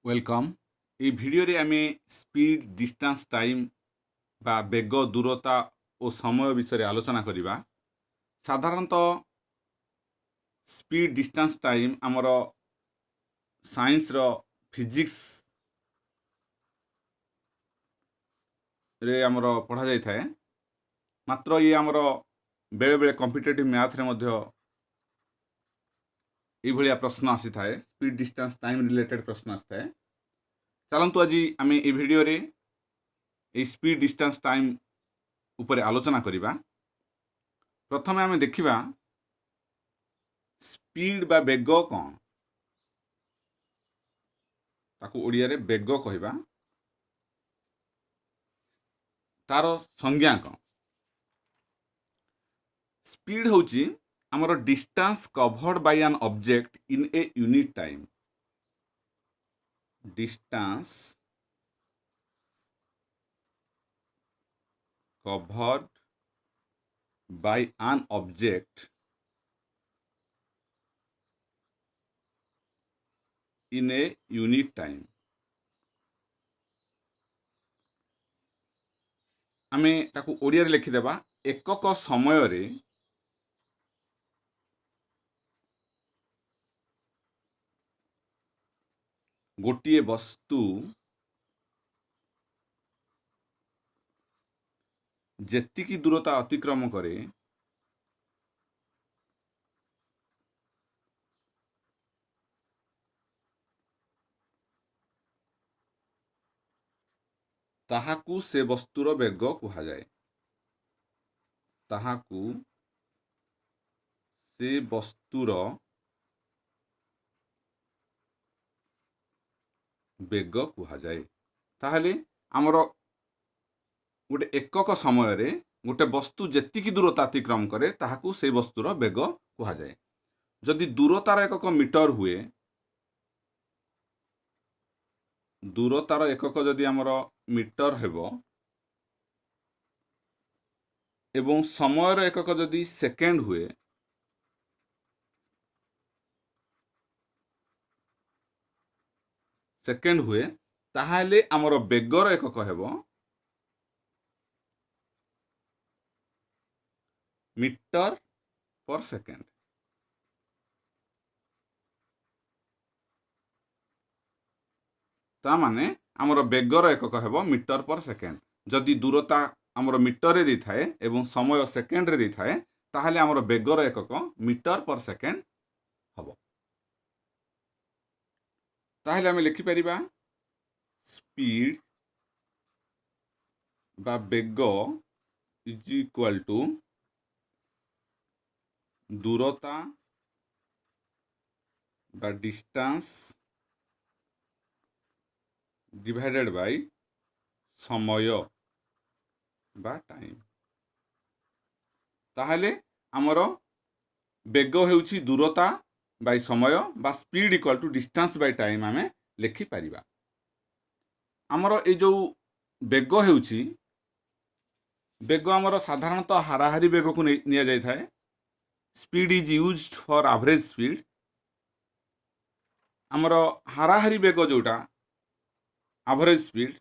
Welcome ये video रे आमे स्पीड डिस्टेंस टाइम बा बेग दूरता और समय विषय आलोचना करिबा। साधारणतः स्पीड डिस्टेंस टाइम आमर साइंस रो फिजिक्स रे आमर पढ़ा जाय थाए। मात्र ये आमर बेले बेले कॉम्पिटिटिव मैथ रे मध्य ये भलिया प्रश्न आसी थाए। स्पीड डिस्टेंस टाइम रिलेटेड प्रश्न आसी थाए। चलंतु आज आमे ए भिडियो रे ए स्पीड डिस्टेंस टाइम ऊपर आलोचना करिबा। प्रथमे आमे देखिबा स्पीड बा बेग कौन, ताकू ओडिया रे बेग कहबा। तार संज्ञा कौन? स्पीड होची आमर distance covered by an object in a unit time. Distance covered by an object in a unit time। आमे ताकू ओडिया रे लिखि देबा एकक समय रे गोटिए वस्तु जेतिकी दूरता अतिक्रम करे ताहाकू से वस्तुर बेग कुहा जाए। ताहाकू से वस्तुर बेग कुहा जाए। ताहले आमर गोटे एकक समय रे गोटे वस्तु जेतिकी दूरता अतिक्रम करे ताहाकू से वस्तुर बेग कुहा जाए। जदि दूरतार एकक मीटर हुए, दूरतार एकक जदि आमर मीटर हेबो एवं समयर एकक जदि सेकेंड हुए, ताहाले आमर बेगर एकक हेबो मीटर पर सेकेंड। ता माने आमर बेगर एकक हेबो मीटर पर सेकेंड। जदि दूरता आमर मीटर रे दी थाए एवं समय सेकेंड रे दी थाए ताहाले आमर बेगर एकक मीटर पर सेकेंड हबो। ताहले आमे लिखि परिबा स्पीड बा बेग इज इक्वल टू दूरता बा डिस्टेंस डिवाइडेड बाय समय बा टाइम। ताहले आमर बेग हेउची दूरता बाय समय बा speed equal to distance by time आमे लिखि परिबा। आमर ए जो बेग हेउची बेग आमर साधारणतः हाराहारी बेग को निया जाय थाए। Speed is used for average speed. आमर हाराहारी बेग जोटा एवरेज स्पीड,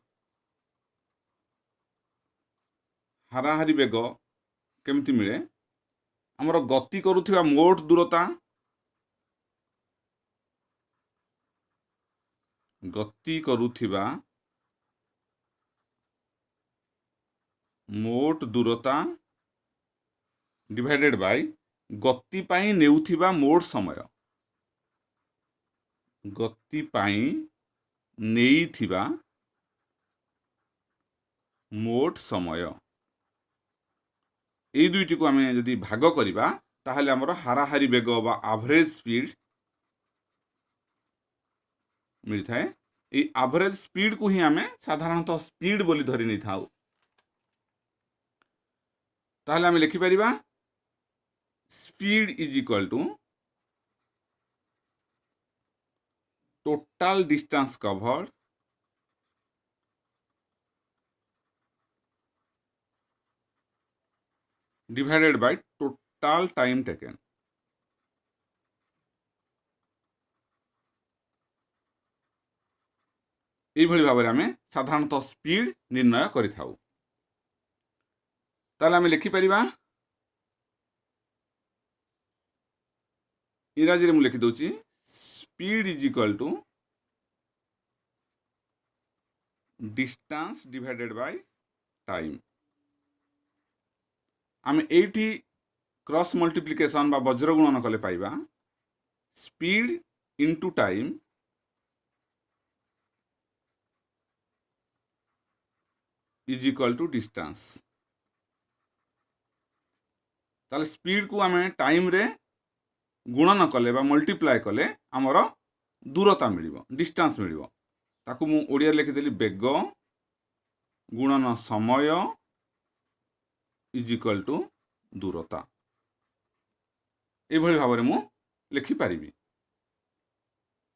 हाराहारी बेग केमती मिले? आमर गति करुथिबा मोट दूरता, गति करुथिबा मोट दूरता डिवाइडेड बाय गति पाई नेउथिबा मोट समय। गति पाई नेइथिबा मोट समय এই দুইটিକୁ ଆମେ ଯଦି ଭାଗ କରିବା ତାହେଲେ ଆମର ହାରାହାରି ବେଗ ବା ଆଭରେଜ ସ୍ପିଡ ମିଳିଥାଏ। এই ଆଭରେଜ ସ୍ପିଡ କୁ ହିଁ ଆମେ ସାଧାରଣତଃ ସ୍ପିଡ ବୋଲି ଧରି ନେଇଥାଉ। ତାହେଲେ ଆମେ ଲେଖିପାରିବା speed is equal to total distance covered divided by total time taken। এইভাবে ভাবে আমি সাধারণতঃ স্পিড নির্ণয় করিথাউ। তাহলে আমি লিখিপারিবা ইংরাজীରେ ମୁଁ ଲେଖିଦେଉଛି speed is equal to distance divided by time. आम एठी क्रॉस मल्टीप्लिकेशन बा वज्र गुणन कले पाइबा speed into time is equal to distance. ताले स्पीड को आम टाइम रे गुणन कले बा मल्टीप्लाय कले आमर दूरता मिलिबो, डिस्टेंस मिलिबो। ताकू मु ओडिया लिखिदेली बेग गुणन समय इज इक्वल टू दूरता। एभली भाव में मु लिखि पारिबी।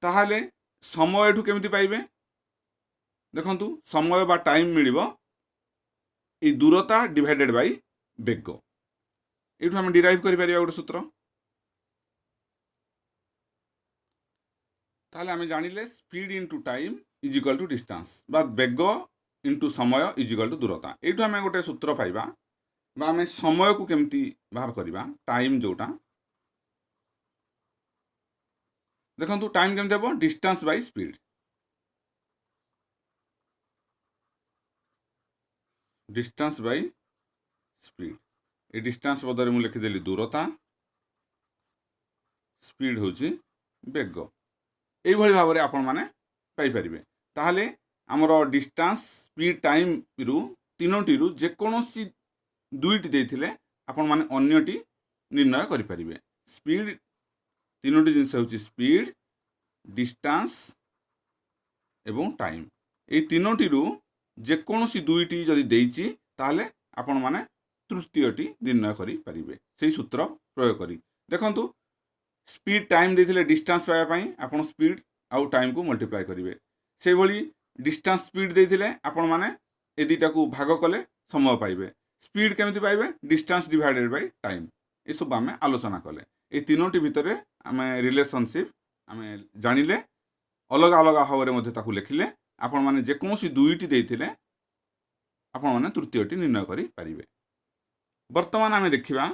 ताहाले समय एठू केमिति पाइबे देखंतु समय बा टाइम मिलिबो ए दूरता डिवाइडेड बाय बेग। एठू हम डिराइव करि पारिबा गोटे सूत्र। ताहले आमे जानिले speed into time is equal to distance बा बेग इनटू समय इज इक्वल टू दूरता। एठू आमे गोटे सूत्र पाइबा बा आमे समय को केमिति बाहर करिबा टाइम जोटा देखंतु टाइम केमिति हेबो distance by speed. Distance by speed A distance बदले मु लिखिदेली दूरता स्पीड होची बेग। এইভাবে ভাবে আপন মানে পাইপারিবে। তাহলে আমার ডিস্টেন্স স্পিড টাইম রু তিনোটি রু যে কোনসি দুইটি দেইथिले আপন মানে অন্যটি নির্ণয় করি পারিবে। স্পিড তিনোটি জিনিস হচ্ছে স্পিড ডিস্টেন্স এবং টাইম। এই তিনোটি রু যে কোনসি দুইটি যদি দেইছি তাহলে আপন মানে তৃতীয়টি নির্ণয় করি পারিবে সেই সূত্র প্রয়োগ করি। দেখন্তু स्पीड टाइम देथिले डिस्टेंस पाया पाई आपण स्पीड आउ टाइम को मल्टीप्लाई करिवे। से भली डिस्टेंस स्पीड देथिले आपण माने ए दुईटा को भाग कले समय पाइबे। स्पीड केमिति पाइबे डिस्टेंस डिवाइडेड बाय टाइम। ए सब आमे आलोचना कले ए तीनोटी भितरे आमे रिलेशनशिप आमे जानिले अलग अलग भाव मध्ये ताकू लिखिले आपण माने जे कोनसी दुईटी देथिले आपण माने तृतीयटी निर्णय करि पारिबे। वर्तमान आमे देखिबा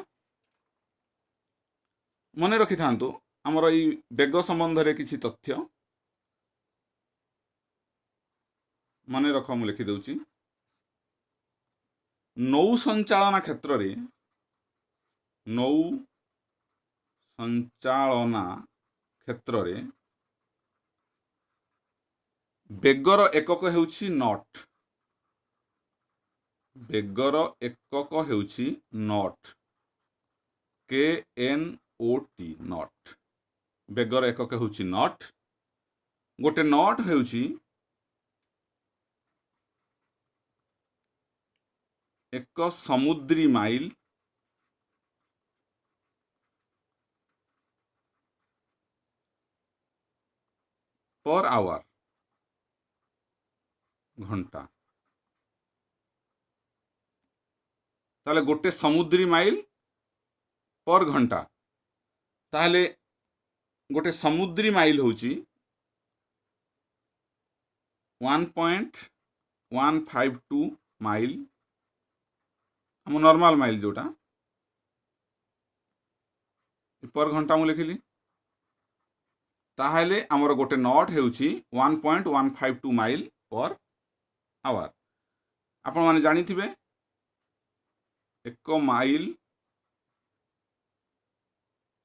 मन रखि थांतु हमर ई बेग संबंध रे किछि तथ्य मन रख मु लिखि दउची। नौ संचालन क्षेत्र रे नौ संचालना क्षेत्र रे बेगर एकक हेउची नॉट। बेगर एकक हेउची नॉट के एन ओटी नॉट। बेगर एकक हेउची नॉट। गोटे नॉट हेउची एक समुद्री माइल पर आवर घंटा। ताले गोटे समुद्री माइल पर घंटा ताहले गोटे समुद्री माइल होची 1.152 माइल हम नॉर्मल माइल जोटा पर घंटा मु लिखिली। ताहले हमर गोटे नॉट हेउची 1.152 माइल पर आवर। आपण माने जानि थिबे एक माइल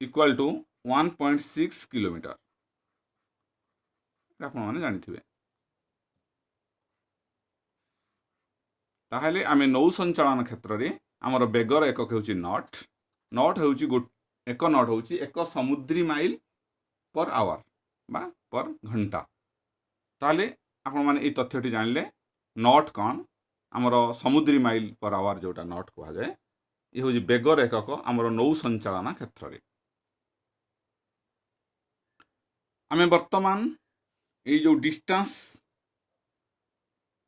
इक्वल टू 1.6 किलोमीटर आपण माने जानि थिबे। ताहले आमे नौ संचालन क्षेत्र रे हमर बेगर एकक हेउची नॉट। नॉट हेउची एक नॉट हेउची एक समुद्री माइल पर आवर बा पर घंटा। ताहले आपण माने ई तथ्यटी जानले नॉट कौन हमर समुद्री माइल पर आवर जोटा नॉट कहा जाए ये होची बेगर एकक हमर नौ संचालन क्षेत्र रे। आमे वर्तमान ये जो डिस्टेंस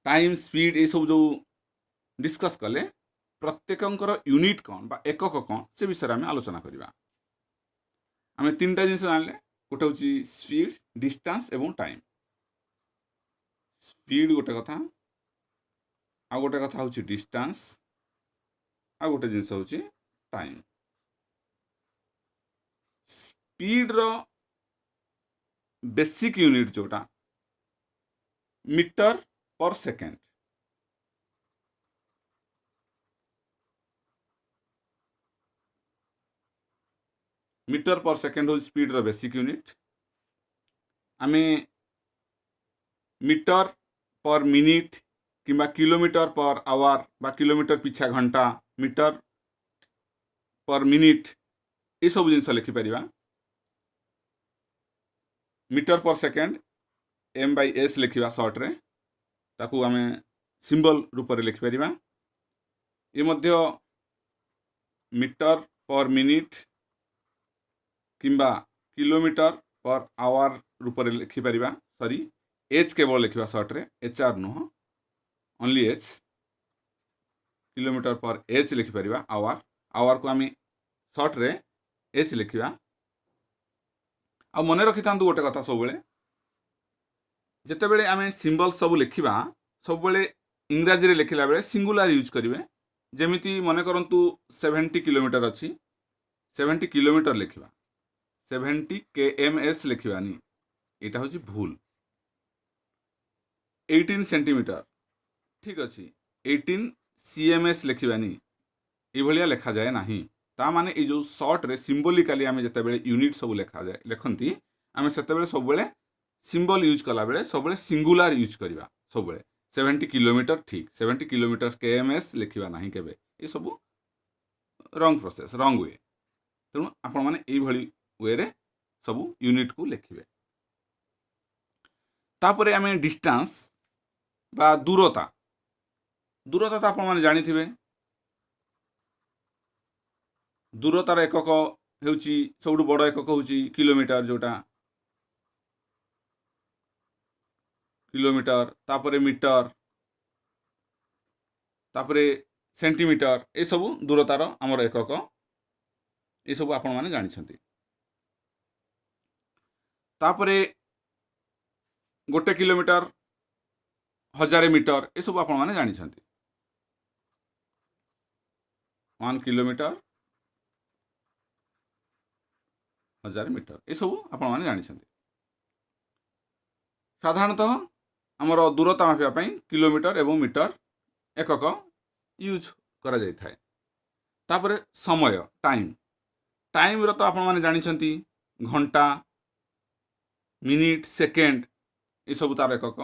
टाइम स्पीड ये सब जो डिस्कस कले प्रत्येकंकर यूनिट कौन बा एकक कौन से विषय में आलोचना करिबा। आमे तीनटा जिनिस जानले गोटे होची स्पीड डिस्टेंस एवं टाइम। स्पीड गोटे कथा आ गोटे कथा हूँ डिस्टेंस आ गोटे जिनस हूँ टाइम। स्पीड रो बेसिक यूनिट जोटा metre per second. Metre per second हूँ स्पीड रो बेसिक यूनिट। आमे मीटर पर मिनिट किंबा किलोमीटर पर आवर बा किलोमीटर पिछा घंटा मीटर पर मिनिट ये सब जिनस लिखिपर। Metre per second M by S लिखा सर्ट्रे ताकू आम सिंबल रूप से लिखिपर। ये मीटर पर मिनिट किंबा किलोमीटर पर आवर रूप से लिखिपर। सॉरी एच केवल लिखा सर्ट्रे एच आर नुह only H kilometre per H लिखिपर। आवर आवर को आम सर्ट्रे एच लिखा। आ मन रखी था गोटे कथा सब जितेबले आम सिंबल सब लिखा सब इंग्राजी रे लिखला बेले सिंगुलर यूज करेंगे। जमीती मन करंतु 70 किलोमीटर अच्छी 70 किलोमीटर लिखा 70 kms लिखानी यहाँ हूँ भूल। 18 सेंटीमीटर ठीक अच्छे 18 cms लिखानी ये लिखा जाए ना। ता माने ये जो सर्ट रे सिंबोलिकाली आम जिते यूनिट सब लिखा जाए लिखती आम से सब सिंबल यूज कला बेले सब सिंगुलर यूज करवा सब 70 किलोमीटर ठीक 70 किलोमीटर kms लिखा ना के ये सब रंग प्रोसेस रंग वे। तेणु आपण मैंने ये वे रे सब यूनिट को लिखे। तापर आम डिस्टेंस बा दूरता दूरता तो आपण मैंने जानी थे। दूरतार एकक होउची सबुठ बड़ एकक होउची किलोमीटर जोटा किलोमीटर तापरे मीटर तापरे सेंटीमीटर ये सब दूरतार आमर एकक ये सब आपण मैंने जानी। तापरे गोटे किलोमीटर 1000 मीटर ये सब आपण मैंने जानी। 1 किलोमीटर 1000 मीटर ये सब आपण मैंने जानी। साधारणतः आमर दूरता मापिया किलोमीटर एवं मीटर एकक यूज करा जाय थाए। तापरे समय टाइम टाइम रो तो आपण माने जानिछंती घंटा मिनिट सेकेंड ये सब तार एकक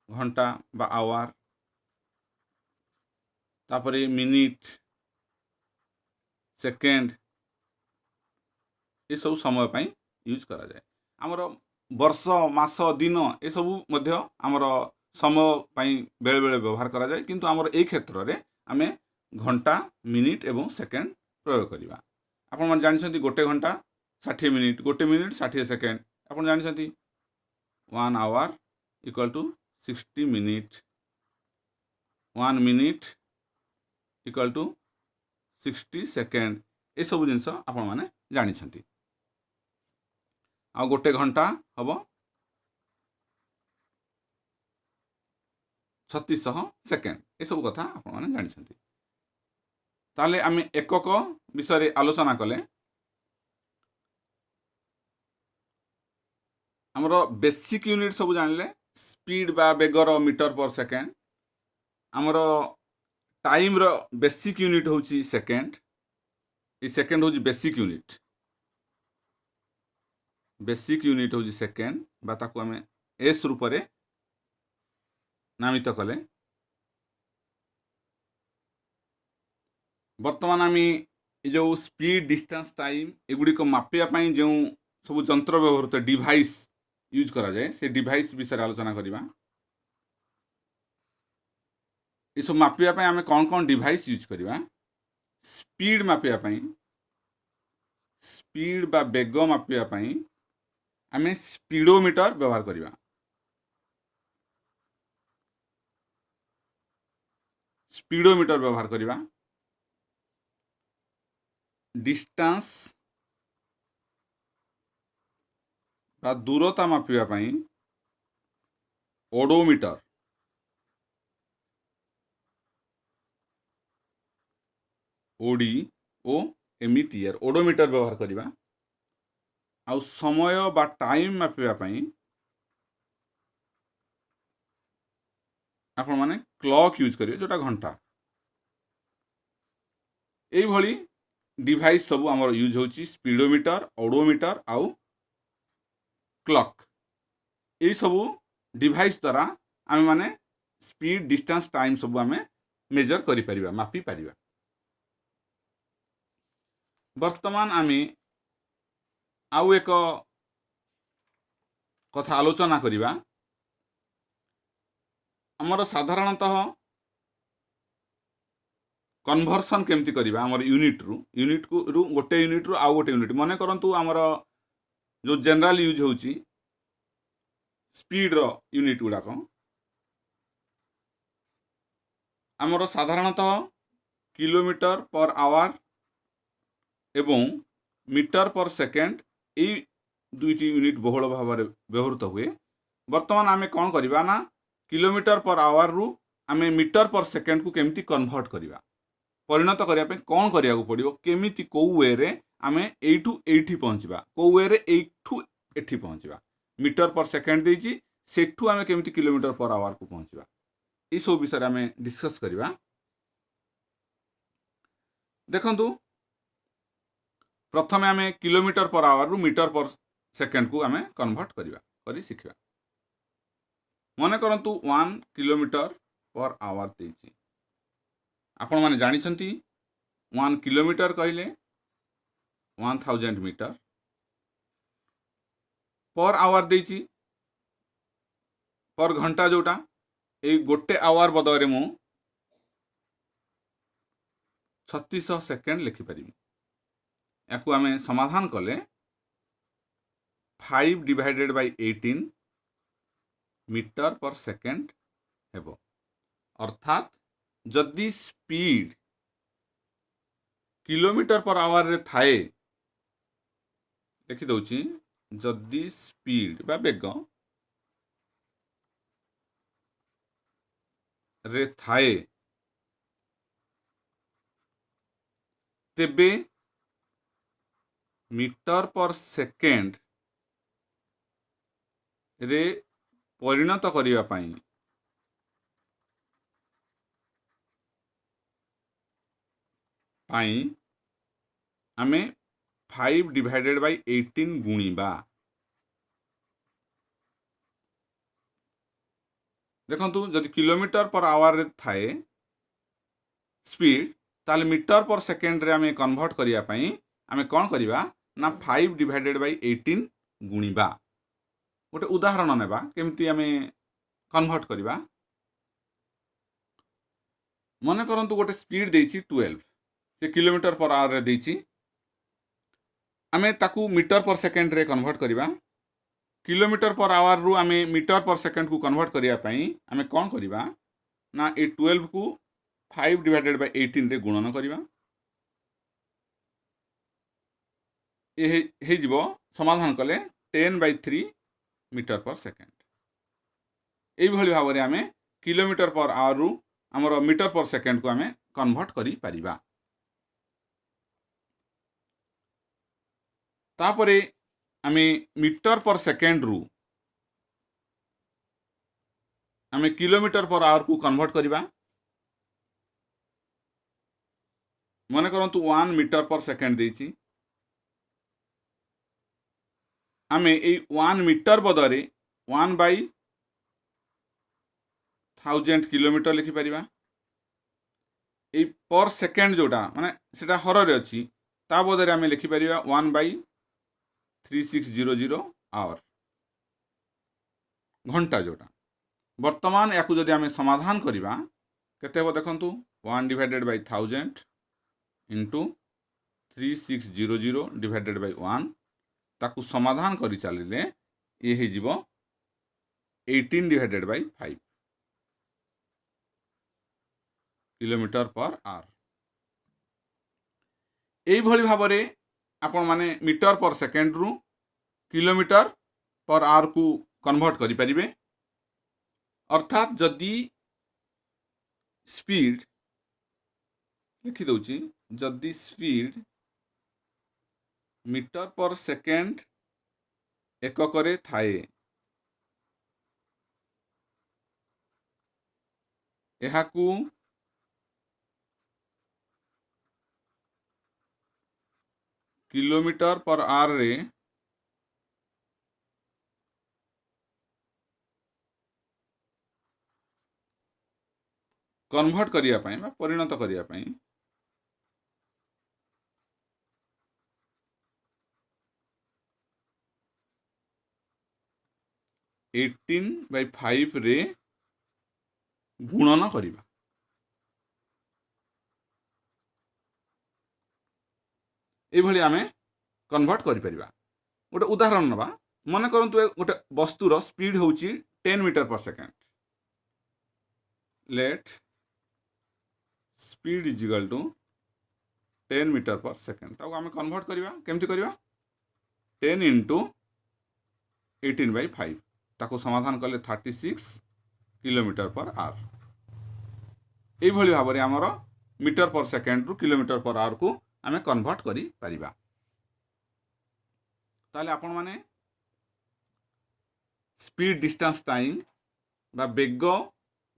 घंटा बा आवर तापरे मिनिट सेकेंड ये सब समय पाई यूज करा जाए। आमर वर्ष मास दिन ये सब मध्य आमर समय पाई बेले बेले व्यवहार करा जाए किंतु आमर ए क्षेत्र रे आमे घंटा मिनिट एवं सेकेंड प्रयोग करवा। आपण माने जानिछंती गोटे घंटा 60 मिनिट गोटे मिनिट 60 सेकेंड आपण जानिछंती 1 hour equal to 60 minute 1 minute equal to 60 second ये सब जिनस आपण माने जानिछंती। आ गोटे घंटा हम 3600 सेकेंड ये सब कथा आपण माने जानिछंती। ताले आमे एकक विषय आलोचना कले हमरो बेसिक यूनिट सब जानले स्पीड बा बेगर मीटर पर सेकेंड। हमरो टाइम रो बेसिक यूनिट होची सेकेंड। ये सेकेंड होची बेसिक यूनिट होची सेकेंड बा ताकू आमे एस रूप रे नामित कले। वर्तमान आम जो स्पीड डिस्टेंस टाइम एगुड़ी मापिया जो सब जंत्र व्यवहृत डिवाइस यूज करा जाए से डिवाइस विषय आलोचना करवा। ये सब मापिया आम कौन कौन डिवाइस यूज करवा। स्पीड मापिया स्पीड बा बेग मापिया आम स्पीडोमीटर व्यवहार करवा। स्पीडोमीटर व्यवहार करवा। डिस्टेंस बा दूरता मापिया ओडोमीटर ओडी ओ एमईटीआर ओडोमीटर व्यवहार करवा आउ समय बा टाइम मापिबा पई आपण माने क्लॉक यूज करिवे जोटा घंटा एई भली डिवाइस सब हमर यूज होची स्पीडोमीटर ओडोमीटर आउ क्लॉक एई सब डिवाइस द्वारा आमे माने स्पीड डिस्टेंस टाइम सब आमे मेजर करि परिबा मापी परिबा वर्तमान आमे आउ एक कथा आलोचना करिबा हमर साधारणतः कन्वर्सन केमती करिबा हमर यूनिट रु गोटे यूनिट रु आउ गोटे यूनिट मने करंतु हमर जो जनरल यूज होची स्पीड रो यूनिट गुडाक हमर साधारणतः किलोमीटर पर आवर एवं मीटर पर सेकेंड यही दुईटी यूनिट बहुल भाव में व्यवहृत हुए वर्तमान आमे कौन करिबा ना किलोमीटर पर आवर रु आमे मीटर पर सेकेंड को केमिति कन्वर्ट करिबा परिणत करिया पे कौन करिया को पड़िबो केमिति को वे रे आमे एठू एठी पहुंचबा को वे रे एठू एठी पहुंचबा मीटर पर सेकेंड देछि सेठू आमे केमिति किलोमीटर पर आवर को पहुंचबा ई सब विषय आमे डिस्कस करिबा देखंतु प्रथमे आमे किलोमीटर पर आवर रु मीटर पर सेकेंड को आमे कन्वर्ट करिबा करी सिखिबा मने करंतु 1 किलोमीटर पर आवर देछि आपण माने जानि छंती 1 किलोमीटर कहले 1000 मीटर पर आवर देछि पर घंटा जोटा ए गोटे आवर बदरे मु 3600 सेकेंड लिखि परिबी याकू आमे समाधान कले 5 divided by 18 metre per second हेबो अर्थात जदि स्पीड किलोमीटर पर आवर रे थाए लिखि दउची जदि स्पीड बा बेग रे थाए तेबे मीटर पर सेकेंड रे परिणत करिया पाई आमे 5 डिवाइडेड बाय 18 गुणीबा देखंतु जदि किलोमीटर पर आवर रे थाए स्पीड ताले मीटर पर सेकेंड रे आमे कन्वर्ट करिया पाई आमे कोन करिबा ना 5 डिवाइडेड बाय 18 गुणीबा गोटे उदाहरण नेबा केमती आमे कन्वर्ट करिबा मने करंतु गोटे स्पीड देछि 12 से किलोमीटर पर आवर रे देछि आमे ताकू मीटर पर सेकेंड रे कन्वर्ट करिबा किलोमीटर पर आवर रु आमे मीटर पर सेकेंड को कन्वर्ट करिया पाई आमे कोन करिबा ना ए 12 को 5 डिवाइडेड बाय 18 रे गुणन करिबा हे जीवो समाधान कले 10/3 मीटर पर सेकेंड एई भली भाव रे आमे किलोमीटर पर आवर रु हमर मीटर पर सेकेंड को आमे कन्वर्ट करि परिबा तापरे आमे मीटर पर सेकेंड रु आमे किलोमीटर पर आवर को कन्वर्ट करिबा मने करंतु 1 मीटर पर सेकेंड देछि आमे ए 1 मीटर बदरे 1/1000 किलोमीटर लिखि परिबा ए पर सेकेंड जोटा माने सेटा हर रे अछि ता बदरे आमे लिखि परिबा 1/3600 आवर घंटा जोटा वर्तमान याकू जदि आमे समाधान करिबा केते हो देखंतु 1 divided by 1000 into 3600 divided by 1 ताकू समाधान करि चलिले ये हे जीवो 18 divided by 5 kilometre per hour एई भली भाबरे आपण माने मीटर पर सेकेंड रु किलोमीटर पर आवर को कन्वर्ट करि परिबे अर्थात जदि स्पीड लिखिदे जदि स्पीड मीटर पर सेकेंड एकक थाए एहाकू किलोमीटर पर आवर रे कन्वर्ट करिया पाई बा परिणत करिया पाई 18/5 रे गुणन करिबा। एभली आमे कन्वर्ट करि परिबा। गोटे उदाहरण नबा मन करंतु गोटे वस्तुर स्पीड होउची 10 metre per second. Let speed is equal to 10 metre per second ताको आमे कन्वर्ट करिबा केमति करिबा 10 इंटू 18/5 ताको समाधान कले 36 किलोमीटर पर आवर। एभली भाबरे हमर मीटर पर सेकेंड रु किलोमीटर पर आवर को आमे कन्वर्ट करि परिबा। ताले आपण माने स्पीड डिस्टेंस टाइम बा बेग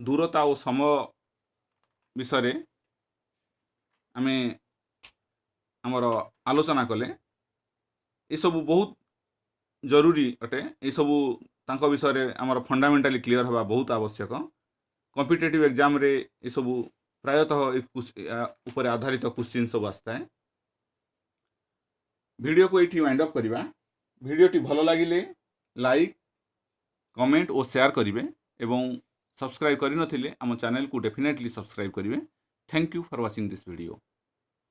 दूरता और समय विषय आमे हमर आलोचना कले ये सब बहुत जरूरी अटे। ये सब तांको विषय हमर फंडामेंटली क्लियर हवा बहुत आवश्यक। कॉम्पिटिटिव एग्जाम रे ये सब प्रायतः ऊपर आधारित क्वेश्चन सब आस्ता है। वीडियो को ये वाइंड अप करिबा। वीडियोटी भलो लागिले लाइक कमेंट और शेयर करिवे एवं सब्सक्राइब करि नथिले आम चैनल को डेफिनेटली सब्सक्राइब करिवे। Thank you for watching this video.